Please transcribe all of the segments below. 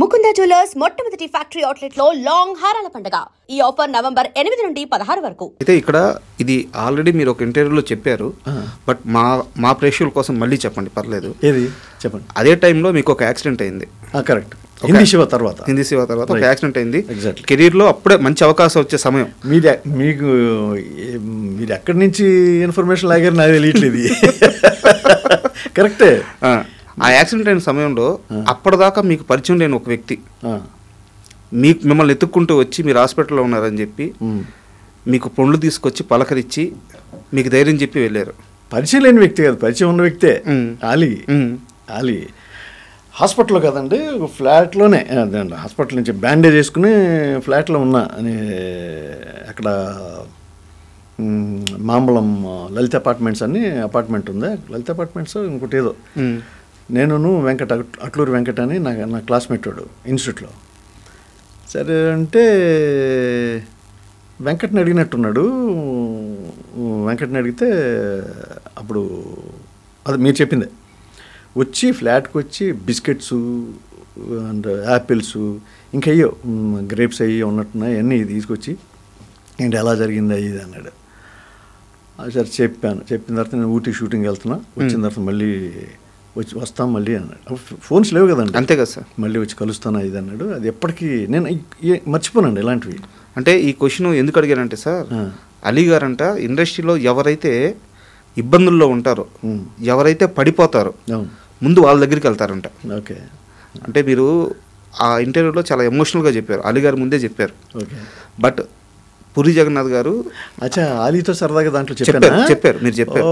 Mukunda jewellers మొట్టమొదటి factory outlet లో long హారాల పండుగ. ఈ ఆఫర్ నవంబర్ 8 నుండి 16 వరకు. అయితే ఇక్కడ ఇది ఆల్రెడీ మీరు ఒక ఇంటర్వ్యూలో చెప్పారు, బట్ మా ప్రేక్షకుల కోసం మళ్ళీ చెప్పండి, పర్లేదు. ఏది చెప్పండి. అదే టైంలో మీకు ఒక యాక్సిడెంట్ అయింది. కరెక్ట్. హిందీ శివ తర్వాత ఒక యాక్సిడెంట్ అయింది. కెరీర్లో అప్పుడే మంచి అవకాశం వచ్చే సమయం. మీరు ఎక్కడి నుంచి ఇన్ఫర్మేషన్ లాగారు నాకు తెలియట్లేదు. కరెక్టే. ఆ యాక్సిడెంట్ అయిన సమయంలో అప్పటిదాకా మీకు పరిచయం లేని ఒక వ్యక్తి మిమ్మల్ని ఎత్తుక్కుంటూ వచ్చి మీరు హాస్పిటల్లో ఉన్నారని చెప్పి మీకు పండ్లు తీసుకొచ్చి పలకరించి మీకు ధైర్యం చెప్పి వెళ్ళారు. పరిచయం లేని వ్యక్తి కాదు, పరిచయం ఉన్న వ్యక్తే. ఆలీ హాస్పిటల్లో కదండి, ఫ్లాట్లోనే హాస్పిటల్ నుంచి బ్యాండేజ్ వేసుకుని ఫ్లాట్లో ఉన్నా అని అక్కడ మాంబళం లలిత అపార్ట్మెంట్స్ అని అపార్ట్మెంట్ ఉంది. లలిత అపార్ట్మెంట్స్ ఇంకోటి ఏదో. నేను వెంకట అట్లూరు వెంకట అని నా క్లాస్మేట్ వాడు ఇన్స్టిట్యూట్లో. సరే అంటే వెంకట్ని అడిగినట్టున్నాడు. వెంకట్ని అడిగితే అప్పుడు అది మీరు చెప్పిందే వచ్చి ఫ్లాట్కి వచ్చి బిస్కెట్స్ అండ్ యాపిల్స్ ఇంకా అయ్యో గ్రేప్స్ అయ్యో ఉన్నట్టున్నాయి అన్నీ తీసుకొచ్చి ఏంటి ఎలా జరిగింది ఇది అన్నాడు. సరే చెప్పిన తర్వాత నేను ఊటీ షూటింగ్ వెళ్తున్నా, వచ్చిన తర్వాత మళ్ళీ వస్తాం మళ్ళీ అన్నాడు. ఫోన్స్ లేవు కదండి. అంతే కదా సార్. మళ్ళీ వచ్చి కలుస్తాను ఇది అన్నాడు. అది ఎప్పటికీ నేను మర్చిపోనండి ఇలాంటివి. అంటే ఈ క్వశ్చన్ ఎందుకు అడిగానంటే సార్, అలీ గారంట ఇండస్ట్రీలో ఎవరైతే ఇబ్బందుల్లో ఉంటారో, ఎవరైతే పడిపోతారో ముందు వాళ్ళ దగ్గరికి వెళ్తారంట. ఓకే. అంటే మీరు ఆ ఇంటర్వ్యూలో చాలా ఎమోషనల్గా చెప్పారు, అలీ గారు ముందే చెప్పారు. ఓకే. బట్ పూరి జగన్నాథ్ గారు ఆలీతో సరదాగా దాంట్లో చెప్పారు, మీరు చెప్పారు.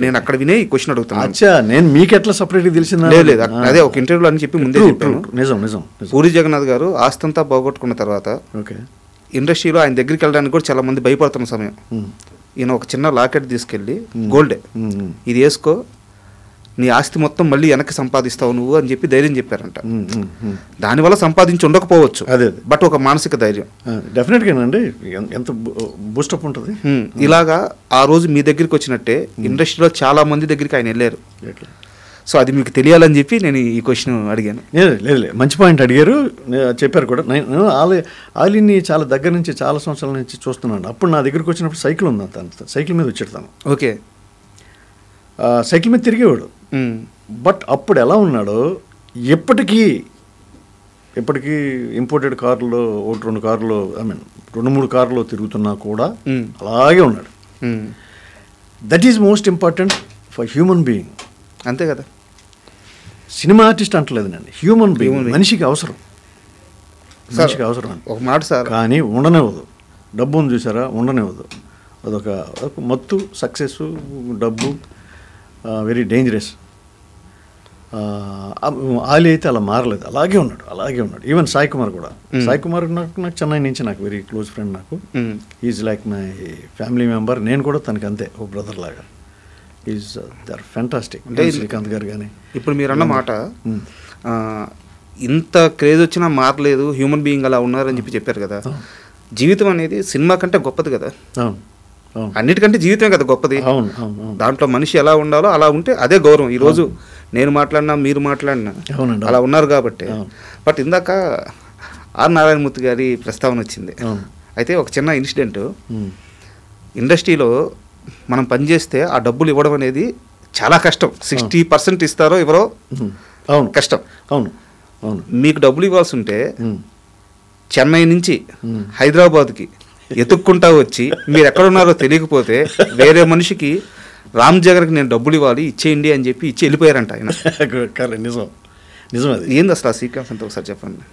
నేను అక్కడ వినే ఈ క్వశ్చన్ అడుగుతాను. నేను మీకు ఎట్లా సపరేట్గా తెలిసిందా? లేదు, అదే ఒక ఇంటర్వ్యూలో అని చెప్పి ముందే చెప్పాను. నిజం. పూరి జగన్నాథ్ గారు ఆస్తంతా పోగొట్టుకున్న తర్వాత ఇండస్ట్రీలో ఆయన దగ్గరికి వెళ్ళడానికి కూడా చాలా మంది భయపడుతున్న సమయం, ఈయన ఒక చిన్న లాకెట్ తీసుకెళ్ళి గోల్డే ఇది వేసుకో, నీ ఆస్తి మొత్తం మళ్ళీ వెనక్కి సంపాదిస్తావు నువ్వు అని చెప్పి ధైర్యం చెప్పారంట. దానివల్ల సంపాదించి ఉండకపోవచ్చు, బట్ ఒక మానసిక ధైర్యం డెఫినెట్గానండి ఎంత బూస్టప్ ఉంటుంది. ఇలాగా ఆ రోజు మీ దగ్గరికి వచ్చినట్టే ఇండస్ట్రీలో చాలా మంది దగ్గరికి ఆయన వెళ్ళారు. సో అది మీకు తెలియాలని చెప్పి నేను ఈ క్వశ్చన్ అడిగాను. లేదు, మంచి పాయింట్ అడిగారు, చెప్పారు కూడా. నేను ఆలీని చాలా దగ్గర నుంచి చాలా సంవత్సరాల నుంచి చూస్తున్నాను. అప్పుడు నా దగ్గరికి వచ్చినప్పుడు సైకిల్ ఉంది, అంత సైకిల్ మీద వచ్చేస్తాను. ఓకే. సైకిల్ మీద తిరిగేవాడు. బట్ అప్పుడు ఎలా ఉన్నాడో ఎప్పటికీ ఇంపోర్టెడ్ కార్లో 1-2 కార్లో 2-3 కార్లో తిరుగుతున్నా కూడా అలాగే ఉన్నాడు. That is most important for human being. అంతే కదా. సినిమా ఆర్టిస్ట్ అంటలేదు నేను, హ్యూమన్ బీయింగ్. మనిషికి అవసరం ఒక మాట సార్. కానీ ఉండనివ్వదు. డబ్బు ఉంది చూసారా, ఉండనివ్వదు. అదొక మత్తు. సక్సెస్, డబ్బు వెరీ డేంజరస్. ఆలీ అయితే అలా మారలేదు, అలాగే ఉన్నాడు. ఈవెన్ సాయి కుమార్ కూడా. సాయి కుమార్ నాకు చెన్నై నుంచి నాకు వెరీ క్లోజ్ ఫ్రెండ్. నాకు is like my family member. నేను కూడా తనకి అంతే, ఓ బ్రదర్ లాగా. Is there fantastic. Srikanth garu కానీ. ఇప్పుడు మీరు అన్న మాట, ఇంత క్రేజ్ వచ్చినా మారలేదు, హ్యూమన్ బీయింగ్ అలా ఉన్నారని చెప్పారు కదా. జీవితం అనేది సినిమా కంటే గొప్పది కదా. అన్నిటికంటే జీవితమే కదా గొప్పది. దాంట్లో మనిషి ఎలా ఉండాలో అలా ఉంటే అదే గౌరవం. ఈరోజు నేను మాట్లాడినా మీరు మాట్లాడినా అలా ఉన్నారు కాబట్టి. బట్ ఇందాక ఆర్ నారాయణమూర్తి గారి ప్రస్తావన వచ్చింది. అయితే ఒక చిన్న ఇన్సిడెంట్, ఇండస్ట్రీలో మనం పనిచేస్తే ఆ డబ్బులు ఇవ్వడం అనేది చాలా కష్టం. 60% ఇస్తారో ఎవరో కష్టం. మీకు డబ్బులు ఇవ్వాల్సి ఉంటే చెన్నై నుంచి హైదరాబాద్కి ఎత్తుక్కుంటా వచ్చి మీరు ఎక్కడున్నారో తెలియకపోతే వేరే మనిషికి రామ్ జగన్కి నేను డబ్బులు ఇవ్వాలి ఇచ్చేయండి అని చెప్పి ఇచ్చి వెళ్ళిపోయారంట ఆయన. నిజం అది. ఏంది అసలు ఆ సీక్వెన్స్ అంతా ఒకసారి చెప్పండి.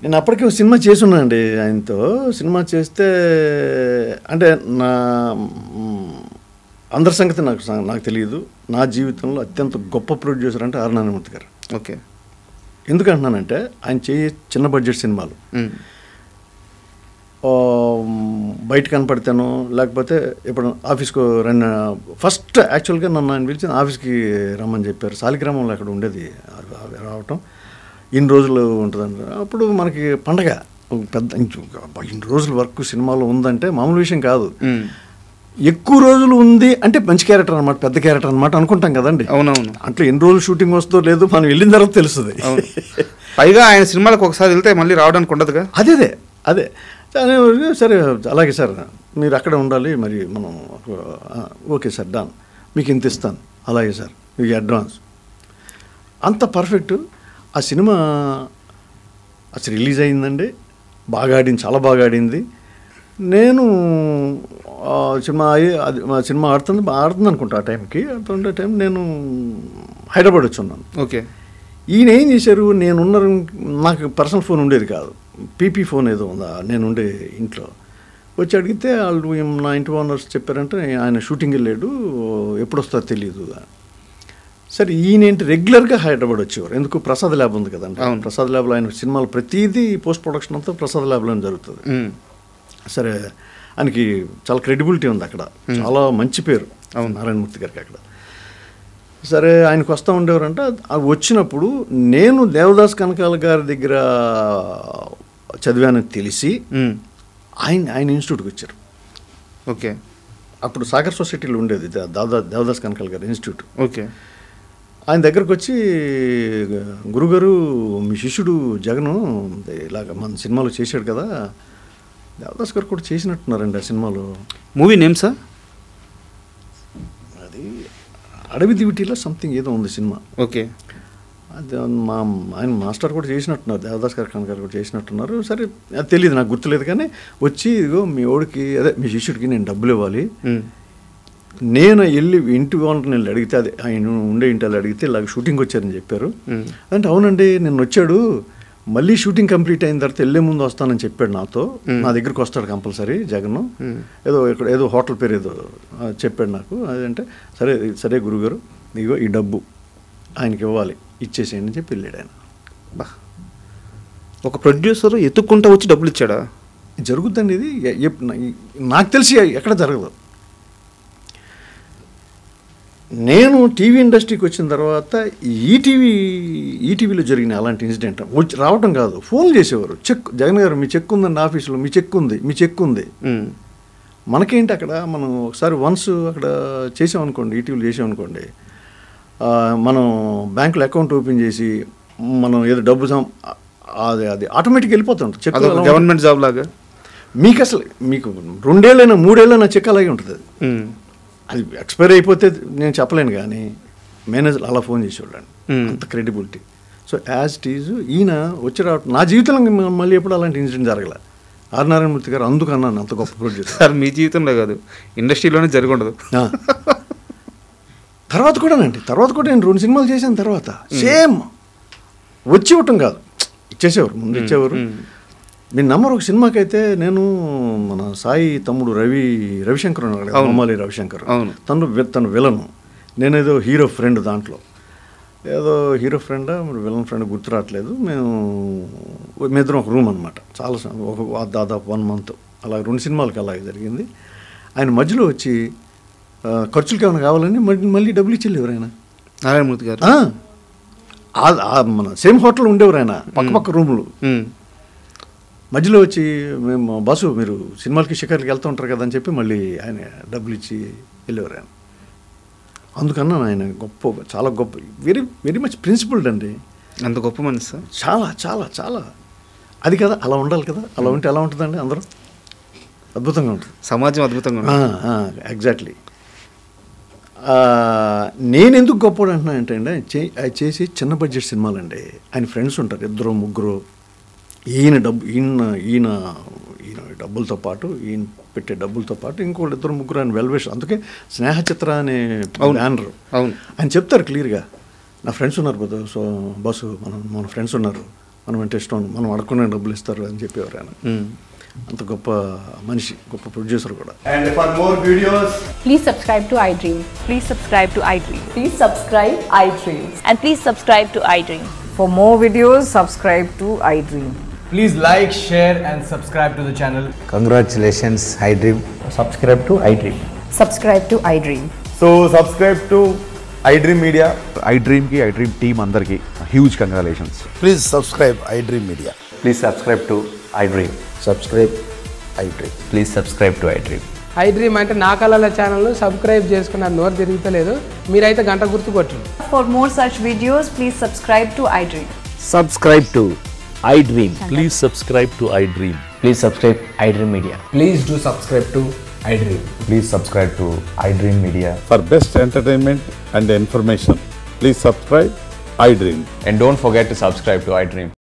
నేను అప్పటికి ఒక సినిమా చేసున్నానండి ఆయనతో. సినిమా చేస్తే అంటే అందరి సంగతి నాకు తెలియదు. నా జీవితంలో అత్యంత గొప్ప ప్రొడ్యూసర్ అంటే ఆర్ నారాయణమూర్తి గారు. ఓకే. ఎందుకంటున్నానంటే ఆయన చిన్న బడ్జెట్ సినిమాలు బయట కనపడతాను, లేకపోతే ఇప్పుడు ఆఫీస్కు ఫస్ట్ యాక్చువల్గా నన్ను ఆయన పిలిచి ఆఫీస్కి రమ్మని చెప్పారు. సాలిగ్రామంలో అక్కడ ఉండేది రావటం. ఇన్ని రోజులు ఉంటుందండి. అప్పుడు మనకి పండగ పెద్ద, ఇన్ని రోజుల వర్క్ సినిమాలో ఉందంటే మామూలు విషయం కాదు. ఎక్కువ రోజులు ఉంది అంటే మంచి క్యారెక్టర్ అనమాట, పెద్ద క్యారెక్టర్ అనమాట అనుకుంటాం కదండి. అవునవును. అట్లా ఎన్ని రోజులు షూటింగ్ వస్తుందో లేదో మనం వెళ్ళిన తర్వాత తెలుస్తుంది. పైగా ఆయన సినిమాలకు ఒకసారి వెళ్తే మళ్ళీ రావడానికి ఉండదుగా. అదే సరే అలాగే సార్ మీరు అక్కడ ఉండాలి మరి మనం ఓకే సార్ డన్ మీకు ఇంత ఇస్తాను అలాగే సార్ మీకు అడ్వాన్స్. అంత పర్ఫెక్ట్. ఆ సినిమా అసలు రిలీజ్ అయిందండి, బాగా ఆడింది, చాలా బాగా ఆడింది. నేను సినిమా ఆడుతుంది అనుకుంటా ఆ టైంకి. ఆడుతుండే టైం నేను హైదరాబాద్ వచ్చి ఉన్నాను. ఓకే. ఈయన ఏం చేశారు, నాకు పర్సనల్ ఫోన్ ఉండేది కాదు, పీపీ ఫోన్ ఏదో ఉందా నేను ఉండే ఇంట్లో. వచ్చి అడిగితే వాళ్ళు నా ఇంటి ఓనర్స్ చెప్పారంటే ఆయన షూటింగ్ వెళ్ళాడు, ఎప్పుడు వస్తుందో తెలియదు. సరే ఈయనేంటి రెగ్యులర్గా హైదరాబాద్ వచ్చేవారు. ఎందుకు ప్రసాద్ ల్యాబ్ ఉంది కదండి, ప్రసాద్ ల్యాబ్లో ఆయన సినిమాలు ప్రతిదీ పోస్ట్ ప్రొడక్షన్ అంతా ప్రసాద్ ల్యాబ్లోనే జరుగుతుంది. సరే ఆయనకి చాలా క్రెడిబిలిటీ ఉంది అక్కడ, చాలా మంచి పేరు నారాయణమూర్తి గారికి అక్కడ. సరే ఆయనకు వస్తూ ఉండేవారంట. అవి వచ్చినప్పుడు నేను దేవదాస్ కనకాల గారి దగ్గర చదివానని తెలిసి ఆయన ఇన్స్టిట్యూట్కి వచ్చారు. ఓకే. అప్పుడు సాగర్ సొసైటీలో ఉండేది దేవదాస్ కనకాల గారి ఇన్స్టిట్యూట్. ఓకే. ఆయన దగ్గరకు వచ్చి గురుగారు మీ శిష్యుడు జగను ఇలాగ మన సినిమాలో చేశాడు కదా, దేవదాస్ గారు కూడా చేసినట్టున్నారండి ఆ సినిమాలో. Movie name sir? అది అడవి దివిటీలో సంథింగ్ ఏదో ఉంది సినిమా. ఓకే. అది ఆయన మాస్టర్ కూడా చేసినట్టున్నారు, దేవదాస్ గారు కనకాల కూడా చేసినట్టున్నారు. సరే అది తెలియదు, నాకు గుర్తులేదు. కానీ వచ్చి ఇదిగో మీ ఓడికి అదే మీ శిష్యుడికి నేను డబ్బులు ఇవ్వాలి, నేను వెళ్ళి ఇంటి ఓనర్ని వెళ్ళి అడిగితే, అదే ఆయన ఉండే ఇంటి వాళ్ళు అడిగితే ఇలాగ షూటింగ్ వచ్చారని చెప్పారు. అంటే అవునండి నిన్న వచ్చాడు, మళ్ళీ షూటింగ్ కంప్లీట్ అయిన తర్వాత వెళ్ళే ముందు వస్తానని చెప్పాడు నాతో, నా దగ్గరికి వస్తాడు కంపల్సరీ జగన్, ఏదో హోటల్ పేరు ఏదో చెప్పాడు నాకు. అదంటే సరే సరే గురుగారు ఇగో ఈ డబ్బు ఆయనకి ఇవ్వాలి, ఇచ్చేసేయండి అని చెప్పి వెళ్ళాడు ఆయన. ఒక ప్రొడ్యూసర్ ఎత్తుక్కుంటా వచ్చి డబ్బులు ఇచ్చాడా? జరుగుద్దండి ఇది, నాకు తెలిసి ఎక్కడ జరగదు. నేను టీవీ ఇండస్ట్రీకి వచ్చిన తర్వాత ఈటీవీలో జరిగిన అలాంటి ఇన్సిడెంట్ రావటం కాదు, ఫోన్ చేసేవారు. జగన్ గారు మీ చెక్ ఉందండి ఆఫీసులో, మీ చెక్ ఉంది. మనకేంటి అక్కడ మనం ఒకసారి వన్స్ అక్కడ చేసామనుకోండి, ఈటీవీలో చేసామనుకోండి, మనం బ్యాంకులో అకౌంట్ ఓపెన్ చేసి మనం ఏదో డబ్బు అది ఆటోమేటిక్గా వెళ్ళిపోతుంటుంది. చెక్ గవర్నమెంట్ జాబ్ లాగా మీకు 2 ఏళ్ళైనా 3 ఏళ్ళైనా చెక్ అలాగే ఉంటుంది. అది ఎక్స్పైర్ అయిపోతే నేను చెప్పలేను, కానీ మేనేజర్ అలా ఫోన్ చేసేవాళ్ళండి, అంత credibility. So as it is ఈయన వచ్చి రావటం నా జీవితంలో మళ్ళీ ఎప్పుడు అలాంటి ఇన్సిడెంట్ జరగలే. ఆర్ నారాయణమూర్తి గారు అందుకన్నాను అంత గొప్ప ప్రొడ్యూసర్. సార్ మీ జీవితంలో కాదు, ఇండస్ట్రీలోనే జరిగి ఉండదు. తర్వాత కూడా నేను 2 సినిమాలు చేసిన తర్వాత సేమ్ వచ్చి ఇవ్వటం కాదు, ఇచ్చేసేవారు, ముందు ఇచ్చేవారు. మీ నంబర్ ఒక సినిమాకి అయితే నేను మన సాయి తమ్ముడు రవిశంకర్ ఉన్నాడు, మమ్మాలి రవిశంకర్, తను విలను, నేనేదో హీరో ఫ్రెండ్, దాంట్లో ఏదో హీరో ఫ్రెండా మరి విలన్ ఫ్రెండ్ గుర్తు రావట్లేదు. మీ ఇద్దరం ఒక రూమ్ అనమాట, చాలా దాదాపు 1 month అలా 2 సినిమాలకి అలాగే జరిగింది. ఆయన మధ్యలో వచ్చి ఖర్చులకి ఏమైనా కావాలని మళ్ళీ డబ్బులు ఇచ్చేవారు ఆయన, నారాయణమూర్తి గారు. మన సేమ్ హోటల్ ఉండేవారు ఆయన, పక్క రూములు. మధ్యలో వచ్చి మేము బాసు మీరు సినిమాలకి షికార్లకి వెళ్తూ ఉంటారు కదా అని చెప్పి మళ్ళీ ఆయన డబ్బులు ఇచ్చి వెళ్ళేవారు ఆయన. అందుకన్నా ఆయన చాలా గొప్ప, వెరీ వెరీ మచ్ ప్రిన్సిపల్డ్ అండి. అంత గొప్ప మనిషి సార్, చాలా చాలా చాలా. అది కదా అలా ఉండాలి కదా, అలా ఉంటే ఎలా ఉంటుందండి, అందరూ అద్భుతంగా ఉంటుంది, సమాజం అద్భుతంగా ఉంటుంది. ఎగ్జాక్ట్లీ. నేను ఎందుకు గొప్పవాడు అంటున్నానంటే అండి, ఆయన చేసి చిన్న బడ్జెట్ సినిమాలండి. ఆయన ఫ్రెండ్స్ ఉంటారు 2-3. ఈయన డబ్బులతో పాటు, ఈయన పెట్టే డబ్బులతో పాటు ఇంకోటి 2-3 ఆయన వెల్వేష్. అందుకే స్నేహ చిత్ర అనే బ్యానర్ ఆయన చెప్తారు క్లియర్గా, నా ఫ్రెండ్స్ ఉన్నారు సో బాసు మన ఫ్రెండ్స్ ఉన్నారు, మనం అంటే ఇష్టం, మనం అడగకుండా డబ్బులు ఇస్తారు అని చెప్పేవారు ఆయన. అంత గొప్ప మనిషి, గొప్ప ప్రొడ్యూసర్ కూడా. And for more videos, please subscribe to iDream. Please subscribe to iDream. Please subscribe iDream. And please subscribe to iDream. For more videos, subscribe to iDream. please like, share and subscribe to the channel. Congratulations, iDream. Subscribe to iDream. Subscribe to iDream. So subscribe to iDream Media. iDream ki iDream team andarki huge congratulations. Please subscribe iDream Media. Please subscribe to iDream. Subscribe iDream. Please subscribe to iDream. iDream అంటే నా కళల ఛానల్ను subscribe చేసుకున్న నోరు తిరుగుతలేదు, మీరైతే గంట గుర్తు కొట్టండి. For more such videos, please subscribe to iDream. Subscribe to iDream. Please subscribe to iDream. Please subscribe iDream Media. Please do subscribe to iDream. Please subscribe to iDream Media. For best entertainment and information, please subscribe iDream. And don't forget to subscribe to iDream.